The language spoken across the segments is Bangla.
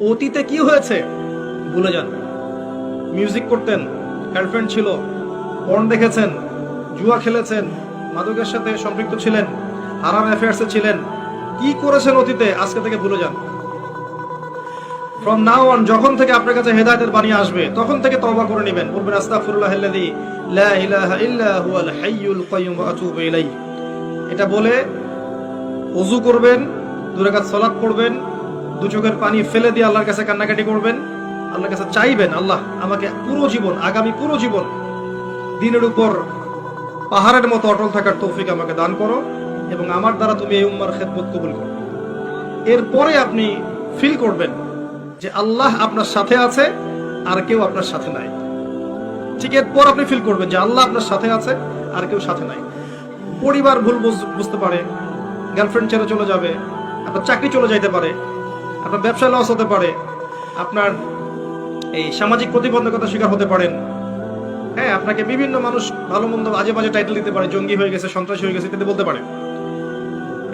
অতীতে কি হয়েছে ভুলে যান। মিউজিক করতেন, গার্লফ্রেন্ড ছিল, পর্ন দেখেছেন, জুয়া খেলেছেন, মাদকের সাথে সম্পৃক্ত ছিলেন, হারাম অ্যাফেয়ার্সে ছিলেন, কি করেছেন অতীতে, আজকে থেকে ভুলে যান। ফ্রম নাও অন, যখন থেকে আপনার কাছে হেদায়েতের বাণী আসবে তখন থেকে তওবা করে নেবেন। বলবেন আস্তাগফিরুল্লাহাল্লাযী লা ইলাহা ইল্লা হুয়াল হাইয়ুল কাইয়্যুম ওয়া আতুবু ইলাইহি। এটা বলে ওযু করবেন, 2 রাকাত সালাত পড়বেন, 2 চোখের পানি ফেলে দিয়ে আল্লাহর কাছে কান্নাকাটি করবেন, আল্লাহর কাছে চাইবেন, আল্লাহ আমাকে পুরো জীবন, আগামী পুরো জীবন দ্বীনের উপর পাহাড়ের মতো অটল থাকার তৌফিক আমাকে দান করো এবং আমার দ্বারা তুমি এই উম্মার খেদমত কবুল করো। এরপরে আপনি ফিল করবেন যে আল্লাহ আপনার সাথে আছে আর কেউ আপনার সাথে নাই। ঠিক এরপর আপনি ফিল করবেন যে আল্লাহ আপনার সাথে আছে আর কেউ সাথে নাই। পরিবার ভুল বুঝতে পারে, গার্লফ্রেন্ড ছেড়ে চলে যাবে, আপনার চাকরি চলে যাইতে পারে, আপনার ব্যবসায় লস হতে পারে, আপনার এই সামাজিক প্রতিবন্ধকতার শিকার হতে পারেন। হ্যাঁ, আপনাকে বিভিন্ন মানুষ ভালো মন্দ বাজে বাজে টাইটেল দিতে পারে, জঙ্গি হয়ে গেছে, সন্ত্রাসী হয়ে গেছে ইত্যাদি বলতে পারে,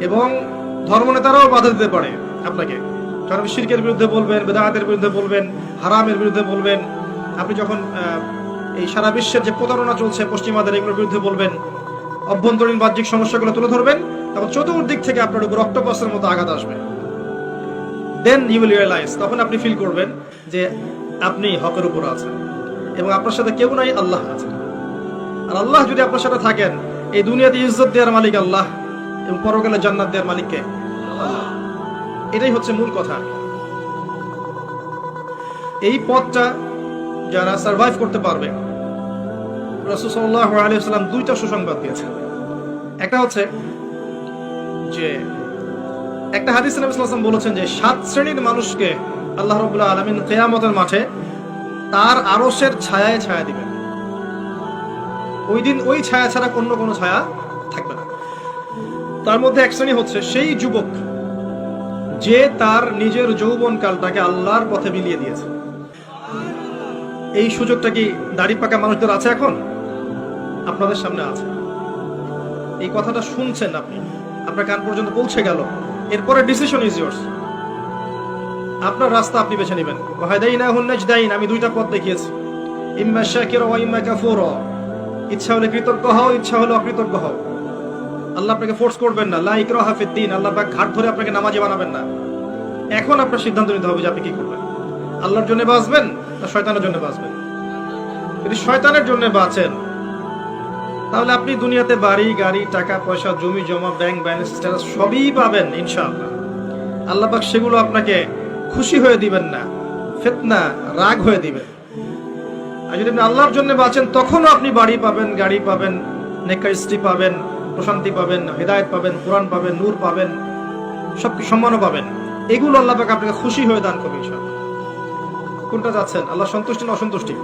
এবং ধর্মনেতারাও বাধা দিতে পারে আপনাকে। কারণ আপনি শিরকের বিরুদ্ধে বলবেন, বেদাতের বিরুদ্ধে বলবেন, হারামের বিরুদ্ধে বলবেন। আপনি যখন এই সারা বিশ্বের যে প্রতারণা চলছে পশ্চিমাদের, এগুলোর বিরুদ্ধে বলবেন, অভ্যন্তরীণ বাহ্যিক সমস্যাগুলো তুলে ধরবেন, তখন চতুর্দিক থেকে আপনার উপর অক্টোপাসের মতো আঘাত আসবে। দেন ইউ উইল রিয়েলাইজ, তখন আপনি ফিল করবেন যে আপনি হকের উপর আছেন এবং আপনার সাথে কেউ নাই, আল্লাহ আছে। আর আল্লাহ যদি আপনার সাথে থাকেন, এই দুনিয়াতে ইজ্জত দেওয়ার মালিক আল্লাহ এবং পরকালে জান্নাত দেওয়ার মালিককে আল্লাহ। এটাই হচ্ছে মূল কথা। এই পথটা যারা সার্ভাইভ করতে পারবে, রাসূল সাল্লাল্লাহু আলাইহি ওয়াসাল্লাম 2টা সুসংবাদ দিয়েছেন। একটা হচ্ছে যে একটা হাদিসে নবী সাল্লাল্লাহু আলাইহি ওয়াসাল্লাম বলেছেন যে 7 শ্রেণীর মানুষকে আল্লাহ রাব্বুল আলামিন কিয়ামতের মাঠে তার আরশের ছায়ায় ছায়া দিবেন। ওই দিন ওই ছায়া ছাড়া অন্য কোনো ছায়া থাকবে না। তার মধ্যে এক শ্রেণী হচ্ছে সেই যুবক যে তার নিজের যৌবনকালটাকে আল্লাহর পথে বিলিয়ে দিয়েছে। এই সুযোগটা কি দাড়ি পাকা মানুষদের আছে? এখন আপনাদের সামনে আছে। এই কথাটা শুনছেন আপনি, আপনার কান পর্যন্ত পৌঁছে গেল। এরপরে ডিসিশন ইজ ইয়োর্স। আপনার রাস্তা আপনি বেছে নেবেন। ওয়াহাদাইনাহুন নাজদাইন, আমি 2টা পথ দেখিয়েছি, ইম্মা শাকিরা ওয়া ইম্মা কাফুরা। ইচ্ছা হলে কৃতজ্ঞ হও, ইচ্ছা হলে অকৃতজ্ঞ হও। আল্লাহ আপনাকে ফোর্স করবেন না, লা ইকরাহা ফিদ্দিন। আল্লাহ পাক ঘাট ধরে আপনাকে নামাজি বানাবেন না। এখন আপনার সিদ্ধান্ত নিতে হবে যে আপনি কি করবেন। আল্লাহর জন্য বাঁচবেন না শয়তানের জন্য বাঁচবেন? যদি শয়তানের জন্য বাঁচেন, তাহলে আপনি দুনিয়াতে বাড়ি গাড়ি, টাকা পয়সা, জমি জমা, ব্যাংক ব্যালেন্স, স্ট্যাটাস সবই পাবেন ইনশাআল্লাহ। আল্লাহ পাক সেগুলো আপনাকে খুশি হয়ে দিবেন না, ফিতনা, রাগ হয়ে দিবেন। আর যদি আপনি আল্লাহর জন্য বাঁচেন, তখনও আপনি বাড়ি পাবেন, গাড়ি পাবেন, নেককার স্ত্রী পাবেন, প্রশান্তি পাবেন, হিদায়াত পাবেন, কোরআন পাবেন, নূর পাবেন, সবকিছু সম্মানও পাবেন। এগুলো আল্লাহ পাক আপনাকে খুশি হয়ে দান করবে ইনশাআল্লাহ। কোনটা যাচ্ছেন, আল্লাহ সন্তুষ্টি না অসন্তুষ্টি?